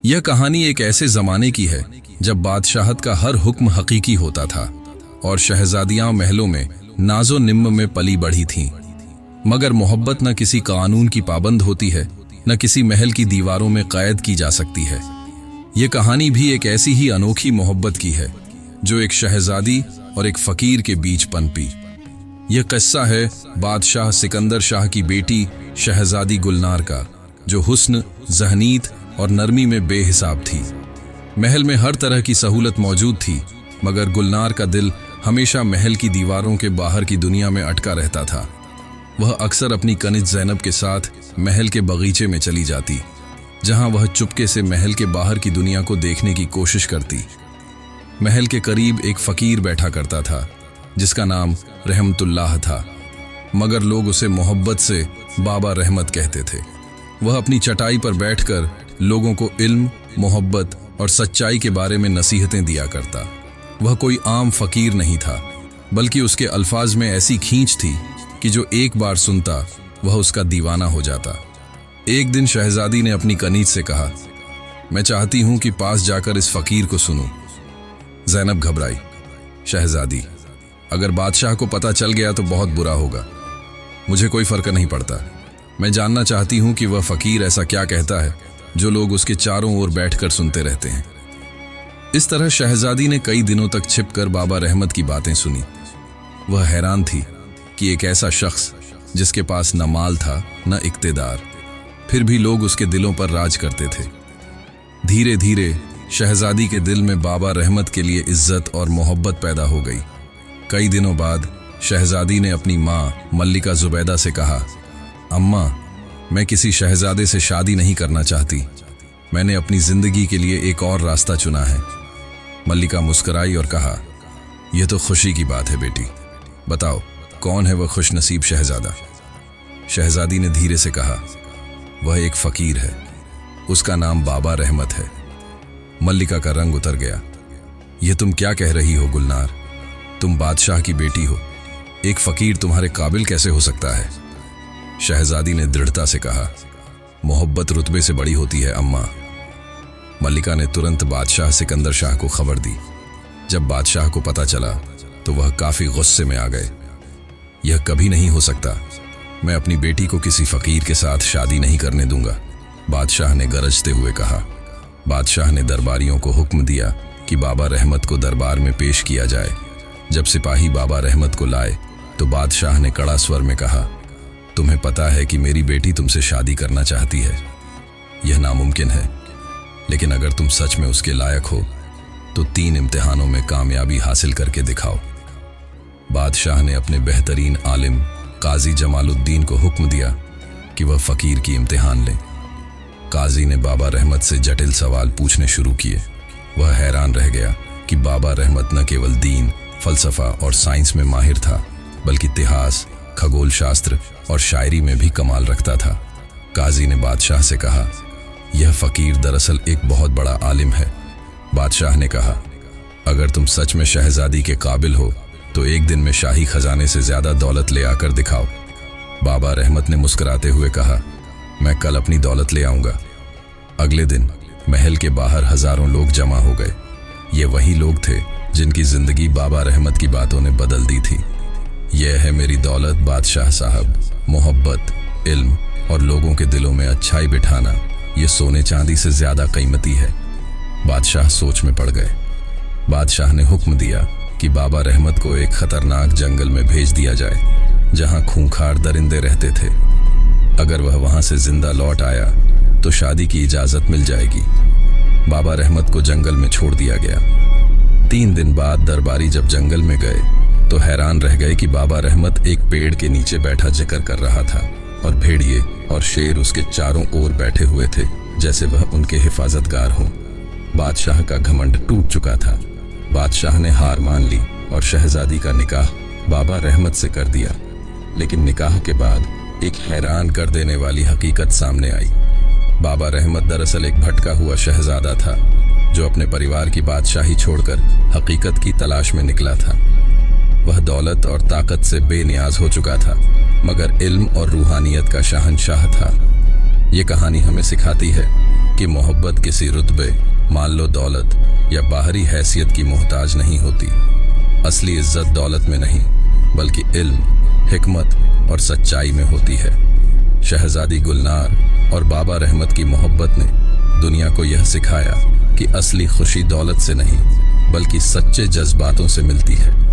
यह कहानी एक ऐसे ज़माने की है जब बादशाहत का हर हुक्म हकीकी होता था और शहजादियां महलों में नाजो निम्म में पली बढ़ी थीं। मगर मोहब्बत न किसी कानून की पाबंद होती है, न किसी महल की दीवारों में कैद की जा सकती है। ये कहानी भी एक ऐसी ही अनोखी मोहब्बत की है जो एक शहजादी और एक फ़कीर के बीच पनपी। यह किस्सा है बादशाह सिकंदर शाह की बेटी शहजादी गुलनार का, जो हुस्न, ज़हनीत और नरमी में बेहिसाब थी। महल में हर तरह की सहूलत मौजूद थी, मगर गुलनार का दिल हमेशा महल की दीवारों के बाहर की दुनिया में अटका रहता था। वह अक्सर अपनी कनिज ज़ैनब के साथ महल के बगीचे में चली जाती, जहां वह चुपके से महल के बाहर की दुनिया को देखने की कोशिश करती। महल के करीब एक फ़कीर बैठा करता था जिसका नाम रहमतुल्लाह था, मगर लोग उसे मोहब्बत से बाबा रहमत कहते थे। वह अपनी चटाई पर बैठकर लोगों को इल्म, मोहब्बत और सच्चाई के बारे में नसीहतें दिया करता। वह कोई आम फ़कीर नहीं था, बल्कि उसके अल्फाज में ऐसी खींच थी कि जो एक बार सुनता वह उसका दीवाना हो जाता। एक दिन शहजादी ने अपनी कनीज से कहा, मैं चाहती हूं कि पास जाकर इस फ़कीर को सुनूं। ज़ैनब घबराई। शहजादी, अगर बादशाह को पता चल गया तो बहुत बुरा होगा। मुझे कोई फ़र्क नहीं पड़ता। मैं जानना चाहती हूं कि वह फ़कीर ऐसा क्या कहता है जो लोग उसके चारों ओर बैठकर सुनते रहते हैं। इस तरह शहजादी ने कई दिनों तक छिपकर बाबा रहमत की बातें सुनी। वह हैरान थी कि एक ऐसा शख्स जिसके पास न माल था न इक्तिदार, फिर भी लोग उसके दिलों पर राज करते थे। धीरे धीरे शहजादी के दिल में बाबा रहमत के लिए इज्जत और मोहब्बत पैदा हो गई। कई दिनों बाद शहजादी ने अपनी माँ मल्लिका जुबैदा से कहा, अम्मा, मैं किसी शहजादे से शादी नहीं करना चाहती। मैंने अपनी जिंदगी के लिए एक और रास्ता चुना है। मल्लिका मुस्कुराई और कहा, यह तो खुशी की बात है बेटी। बताओ, कौन है वह खुशनसीब शहजादा? शहजादी ने धीरे से कहा, वह एक फ़कीर है, उसका नाम बाबा रहमत है। मल्लिका का रंग उतर गया। यह तुम क्या कह रही हो गुलनार? तुम बादशाह की बेटी हो, एक फ़कीर तुम्हारे काबिल कैसे हो सकता है? शहजादी ने दृढ़ता से कहा, मोहब्बत रुतबे से बड़ी होती है अम्मा। मल्लिका ने तुरंत बादशाह सिकंदर शाह को खबर दी। जब बादशाह को पता चला तो वह काफ़ी गुस्से में आ गए। यह कभी नहीं हो सकता। मैं अपनी बेटी को किसी फ़कीर के साथ शादी नहीं करने दूंगा, बादशाह ने गरजते हुए कहा। बादशाह ने दरबारियों को हुक्म दिया कि बाबा रहमत को दरबार में पेश किया जाए। जब सिपाही बाबा रहमत को लाए तो बादशाह ने कड़ा स्वर में कहा, तुम्हें पता है कि मेरी बेटी तुमसे शादी करना चाहती है। यह नामुमकिन है, लेकिन अगर तुम सच में उसके लायक हो तो 3 इम्तिहानों में कामयाबी हासिल करके दिखाओ। बादशाह ने अपने बेहतरीन आलिम काजी जमालुद्दीन को हुक्म दिया कि वह फ़कीर की इम्तिहान लें। काजी ने बाबा रहमत से जटिल सवाल पूछने शुरू किए। वह हैरान रह गया कि बाबा रहमत न केवल दीन, फ़लसफ़ा और साइंस में माहिर था, बल्कि इतिहास, खगोल शास्त्र और शायरी में भी कमाल रखता था। काजी ने बादशाह से कहा, यह फ़कीर दरअसल एक बहुत बड़ा आलिम है। बादशाह ने कहा, अगर तुम सच में शहजादी के काबिल हो तो एक दिन में शाही खजाने से ज़्यादा दौलत ले आकर दिखाओ। बाबा रहमत ने मुस्कुराते हुए कहा, मैं कल अपनी दौलत ले आऊँगा। अगले दिन महल के बाहर हज़ारों लोग जमा हो गए। ये वही लोग थे जिनकी ज़िंदगी बाबा रहमत की बातों ने बदल दी थी। यह है मेरी दौलत बादशाह साहब, मोहब्बत, इल्म और लोगों के दिलों में अच्छाई बिठाना, ये सोने चांदी से ज़्यादा कीमती है। बादशाह सोच में पड़ गए। बादशाह ने हुक्म दिया कि बाबा रहमत को एक ख़तरनाक जंगल में भेज दिया जाए, जहां खूंखार दरिंदे रहते थे। अगर वह वहां से जिंदा लौट आया तो शादी की इजाज़त मिल जाएगी। बाबा रहमत को जंगल में छोड़ दिया गया। 3 दिन बाद दरबारी जब जंगल में गए तो हैरान रह गए कि बाबा रहमत एक पेड़ के नीचे बैठा जिक्र कर रहा था और भेड़िए और शेर उसके चारों ओर बैठे हुए थे, जैसे वह उनके हिफाजतगार हों। बादशाह का घमंड टूट चुका था। बादशाह ने हार मान ली और शहजादी का निकाह बाबा रहमत से कर दिया। लेकिन निकाह के बाद एक हैरान कर देने वाली हकीकत सामने आई। बाबा रहमत दरअसल एक भटका हुआ शहजादा था जो अपने परिवार की बादशाही छोड़कर हकीकत की तलाश में निकला था। वह दौलत और ताकत से बेनियाज हो चुका था, मगर इल्म और रूहानियत का शहंशाह था। ये कहानी हमें सिखाती है कि मोहब्बत किसी रुतबे, मान लो दौलत या बाहरी हैसियत की मोहताज नहीं होती। असली इज्जत दौलत में नहीं बल्कि इल्म, हिकमत और सच्चाई में होती है। शहजादी गुलनार और बाबा रहमत की मोहब्बत ने दुनिया को यह सिखाया कि असली खुशी दौलत से नहीं बल्कि सच्चे जज्बातों से मिलती है।